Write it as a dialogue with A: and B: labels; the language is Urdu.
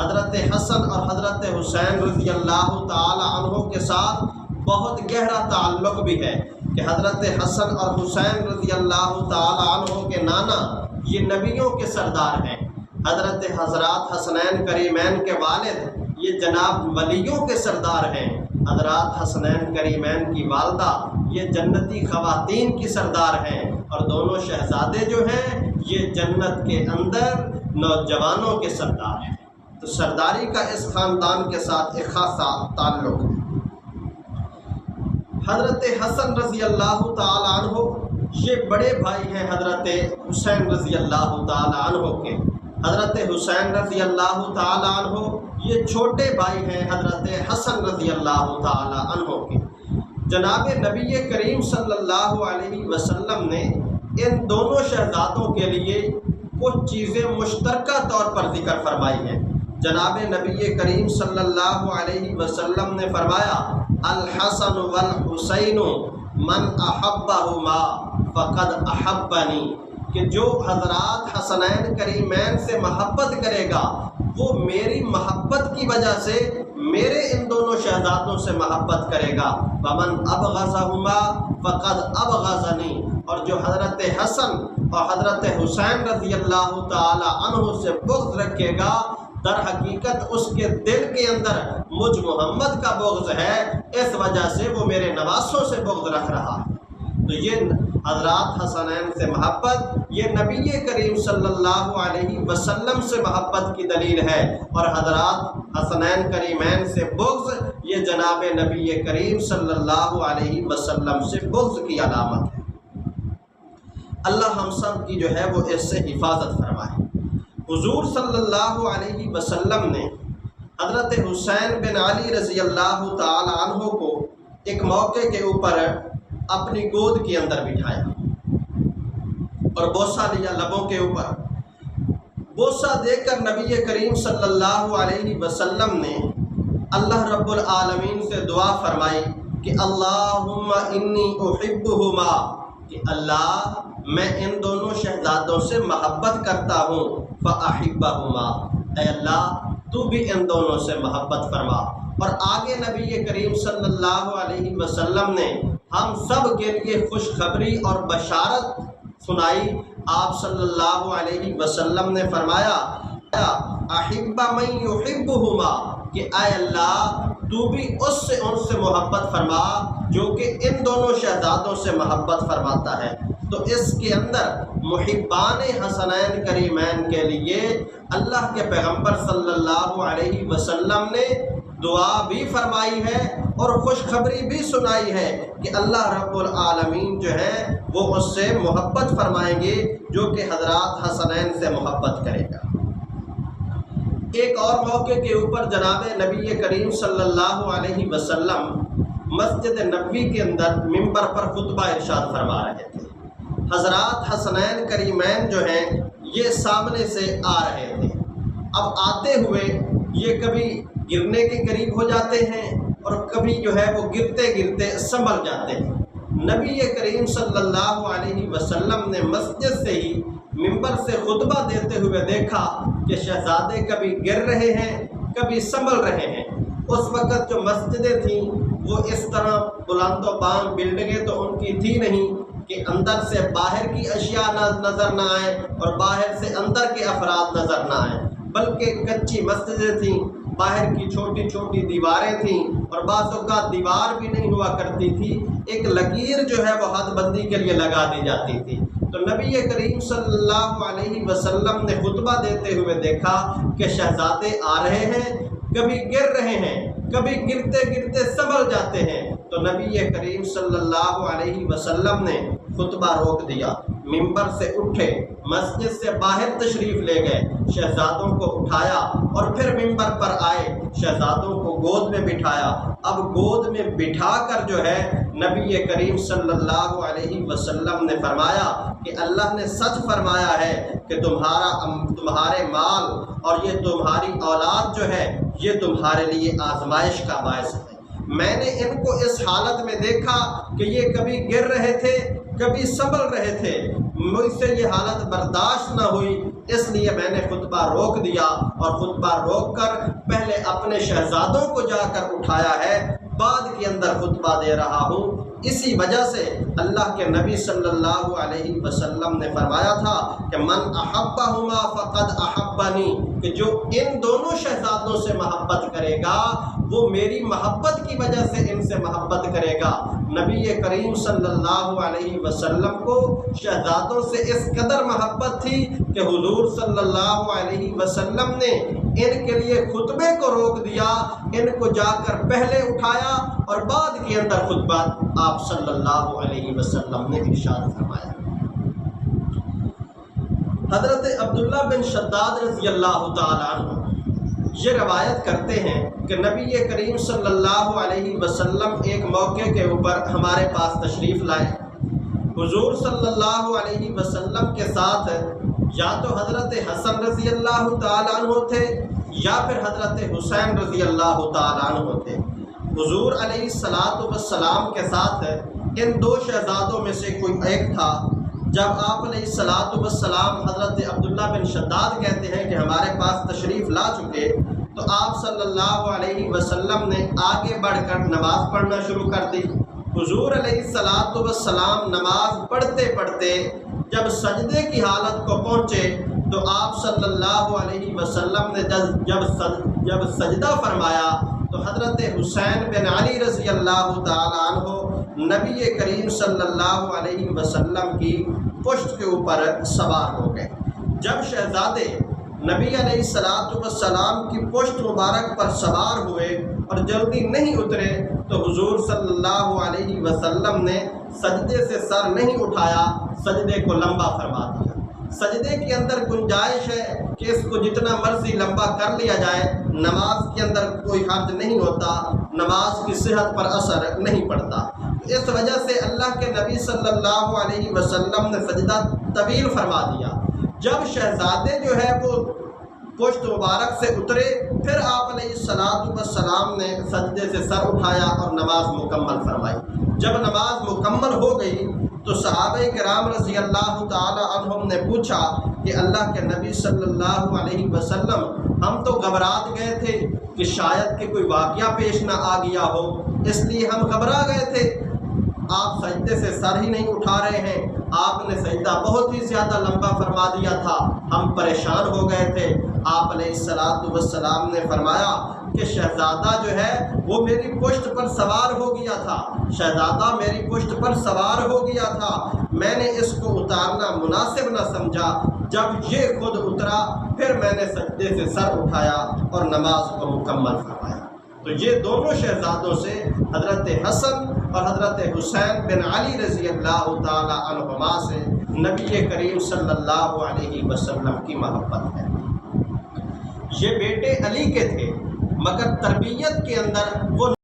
A: حضرت حسن اور حضرت حسین رضی اللہ تعالی عنہ کے ساتھ بہت گہرا تعلق بھی ہے کہ حضرت حسن اور حسین رضی اللہ تعالی عنہ کے نانا یہ نبیوں کے سردار ہیں۔ حضرت حضرات حسنین کریمین کے والد یہ جناب ولیوں کے سردار ہیں۔ حضرات حسنین کریمین کی والدہ یہ جنتی خواتین کی سردار ہیں، اور دونوں شہزادے جو ہیں یہ جنت کے اندر نوجوانوں کے سردار ہیں۔ تو سرداری کا اس خاندان کے ساتھ ایک خاصا تعلق ہے۔ حضرت حسن رضی اللہ تعالی عنہ یہ بڑے بھائی ہیں حضرت حسین رضی اللہ تعالی عنہ کے۔ حضرت حسین رضی اللہ تعالی عنہ یہ چھوٹے بھائی ہیں حضرت حسن رضی اللہ تعالی عنہ کے۔ جناب نبی کریم صلی اللہ علیہ وسلم نے ان دونوں شہزادوں کے لیے کچھ چیزیں مشترکہ طور پر ذکر فرمائی ہیں۔ جناب نبی کریم صلی اللہ علیہ وسلم نے فرمایا الحسن والحسین من احبہما فقد احبنی، کہ جو حضرات حسنین کریمین سے محبت کرے گا وہ میری محبت کی وجہ سے میرے ان دونوں شہزادوں سے محبت کرے گا۔ ومن ابغضہما فقد ابغضنی، اور جو حضرت حسن اور حضرت حسین رضی اللہ تعالی عنہ سے بغض رکھے گا در حقیقت اس کے دل کے اندر مجھ محمد کا بغض ہے، اس وجہ سے وہ میرے نواسوں سے بغض رکھ رہا ہے۔ تو یہ حضرات حسنین سے محبت یہ نبی کریم صلی اللہ علیہ وسلم سے محبت کی دلیل ہے، اور حضرات حسنین کریمین سے بغض یہ جناب نبی کریم صلی اللہ علیہ وسلم سے بغض کی علامت ہے۔ اللہ ہم سب کی جو ہے وہ اس سے حفاظت فرمائے۔ حضور صلی اللہ علیہ وسلم نے حضرت حسین بن علی رضی اللہ تعالی عنہ کو ایک موقع کے اوپر اپنی گود کے اندر بٹھایا اور بوسہ لیا لبوں کے اوپر۔ بوسہ دے کر نبی کریم صلی اللہ علیہ وسلم نے اللہ رب العالمین سے دعا فرمائی کہ اللہم انی احبہما، کہ اللہ میں ان دونوں شہزادوں سے محبت کرتا ہوں، فاحبہما، اے اللہ تو بھی ان دونوں سے محبت فرما۔ اور آگے نبی کریم صلی اللہ علیہ وسلم نے ہم سب کے لیے خوشخبری اور بشارت سنائی۔ آپ صلی اللہ علیہ وسلم نے فرمایا احب من یحبہما، کہ اے اللہ تو بھی ان سے محبت فرما جو کہ ان دونوں شہزادوں سے محبت فرماتا ہے۔ تو اس کے اندر محبان حسنین کریمین کے لیے اللہ کے پیغمبر صلی اللہ علیہ وسلم نے دعا بھی فرمائی ہے اور خوشخبری بھی سنائی ہے کہ اللہ رب العالمین جو ہے وہ اس سے محبت فرمائیں گے جو کہ حضرات حسنین سے محبت کرے گا۔ ایک اور موقع کے اوپر جناب نبی کریم صلی اللہ علیہ وسلم مسجد نبوی کے اندر ممبر پر خطبہ ارشاد فرما رہے تھے۔ حضرات حسنین کریمین جو ہیں یہ سامنے سے آ رہے تھے۔ اب آتے ہوئے یہ کبھی گرنے کے قریب ہو جاتے ہیں اور کبھی جو ہے وہ گرتے گرتے سنبھل جاتے ہیں۔ نبی کریم صلی اللہ علیہ وسلم نے مسجد سے ہی ممبر سے خطبہ دیتے ہوئے دیکھا کہ شہزادے کبھی گر رہے ہیں کبھی سنبھل رہے ہیں۔ اس وقت جو مسجدیں تھیں وہ اس طرح بلند و بام بلڈنگیں تو ان کی تھی نہیں کہ اندر سے باہر کی اشیاء نظر نہ آئے اور باہر سے اندر کے افراد نظر نہ آئیں، بلکہ کچی مسجدیں تھیں، باہر کی چھوٹی چھوٹی دیواریں تھیں اور بعض اوقات دیوار بھی نہیں ہوا کرتی تھی، ایک لکیر جو ہے وہ حد بندی کے لیے لگا دی جاتی تھی۔ تو نبی کریم صلی اللہ علیہ وسلم نے خطبہ دیتے ہوئے دیکھا کہ شہزادے آ رہے ہیں کبھی گر رہے ہیں کبھی گرتے گرتے سنبھل جاتے ہیں۔ تو نبی کریم صلی اللہ علیہ وسلم نے خطبہ روک دیا، ممبر سے اٹھے، مسجد سے باہر تشریف لے گئے، شہزادوں کو اٹھایا اور پھر ممبر پر آئے، شہزادوں کو گود میں بٹھایا۔ اب گود میں بٹھا کر جو ہے نبی کریم صلی اللہ علیہ وسلم نے فرمایا کہ اللہ نے سچ فرمایا ہے کہ تمہارے مال اور یہ تمہاری اولاد جو ہے یہ تمہارے لیے آزمائش کا باعث ہے۔ میں نے ان کو اس حالت میں دیکھا کہ یہ کبھی گر رہے تھے کبھی سنبھل رہے تھے، مجھ سے یہ حالت برداشت نہ ہوئی، اس لیے میں نے خطبہ روک دیا اور خطبہ روک کر پہلے اپنے شہزادوں کو جا کر اٹھایا ہے، بعد کے اندر خطبہ دے رہا ہوں۔ اسی وجہ سے اللہ کے نبی صلی اللہ علیہ وسلم نے فرمایا تھا کہ من احبہما فقد احبنی، کہ جو ان دونوں شہزادوں سے محبت کرے گا وہ میری محبت کی وجہ سے ان سے محبت کرے گا۔ نبی کریم صلی اللہ علیہ وسلم کو شہزادوں سے اس قدر محبت تھی کہ حضور صلی اللہ علیہ وسلم نے ان کے لیے خطبے کو روک دیا، ان کو جا کر پہلے اٹھایا اور بعد کے اندر خطبہ آپ صلی اللہ علیہ وسلم نے ارشاد فرمایا۔ حضرت عبداللہ بن شداد رضی اللہ تعالیٰ عنہ یہ روایت کرتے ہیں کہ نبی کریم صلی اللہ علیہ وسلم ایک موقع کے اوپر ہمارے پاس تشریف لائے۔ حضور صلی اللہ علیہ وسلم کے ساتھ یا تو حضرت حسن رضی اللہ تعالیٰ عنہ تھے یا پھر حضرت حسین رضی اللہ تعالیٰ عنہ تھے۔ حضور علیہ السلام کے ساتھ ان دو شہزادوں میں سے کوئی ایک تھا۔ جب آپ علیہ السلام حضرت عبداللہ بن شداد کہتے ہیں کہ ہمارے پاس تشریف لا چکے تو آپ صلی اللہ علیہ وسلم نے آگے بڑھ کر نماز پڑھنا شروع کر دی۔ حضور علیہ السلام نماز پڑھتے پڑھتے جب سجدے کی حالت کو پہنچے تو آپ صلی اللہ علیہ وسلم نے جب سجدہ فرمایا تو حضرت حسین بن علی رضی اللہ تعالیٰ عنہ نبی کریم صلی اللہ علیہ وسلم کی پشت کے اوپر سوار ہو گئے۔ جب شہزادے نبی علیہ السلام کی پشت مبارک پر سوار ہوئے اور جلدی نہیں اترے تو حضور صلی اللہ علیہ وسلم نے سجدے سے سر نہیں اٹھایا، سجدے کو لمبا فرما دیا۔ سجدے کے اندر گنجائش ہے کہ اس کو جتنا مرضی لمبا کر لیا جائے، نماز کے اندر کوئی حرج نہیں ہوتا، نماز کی صحت پر اثر نہیں پڑتا۔ اس وجہ سے اللہ کے نبی صلی اللہ علیہ وسلم نے سجدہ طویل فرما دیا۔ جب شہزادے جو ہے وہ پشت مبارک سے اترے پھر آپ علیہ السلام نے سجدے سے سر اٹھایا اور نماز مکمل فرمائی۔ جب نماز مکمل ہو گئی تو صحابہ کرام رضی اللہ تعالی عنہم نے پوچھا کہ اللہ کے نبی صلی اللہ علیہ وسلم ہم تو گھبرات گئے تھے کہ شاید کہ کوئی واقعہ پیش نہ آ گیا ہو، اس لیے ہم گھبرا گئے تھے، آپ سجدے سے سر ہی نہیں اٹھا رہے ہیں، آپ نے سجدہ بہت ہی زیادہ لمبا فرما دیا تھا، ہم پریشان ہو گئے تھے۔ آپ علیہ السلام نے فرمایا کہ شہزادہ جو ہے وہ میری پشت پر سوار ہو گیا تھا، شہزادہ میری پشت پر سوار ہو گیا تھا، میں نے اس کو اتارنا مناسب نہ سمجھا، جب یہ خود اترا پھر میں نے سجدے سے سر اٹھایا اور نماز کو مکمل فرمایا۔ تو یہ دونوں شہزادوں سے حضرت حسن اور حضرت حسین بن علی رضی اللہ تعالی عنہما سے نبی کریم صلی اللہ علیہ وسلم کی محبت ہے۔ یہ بیٹے علی کے تھے مگر تربیت کے اندر وہ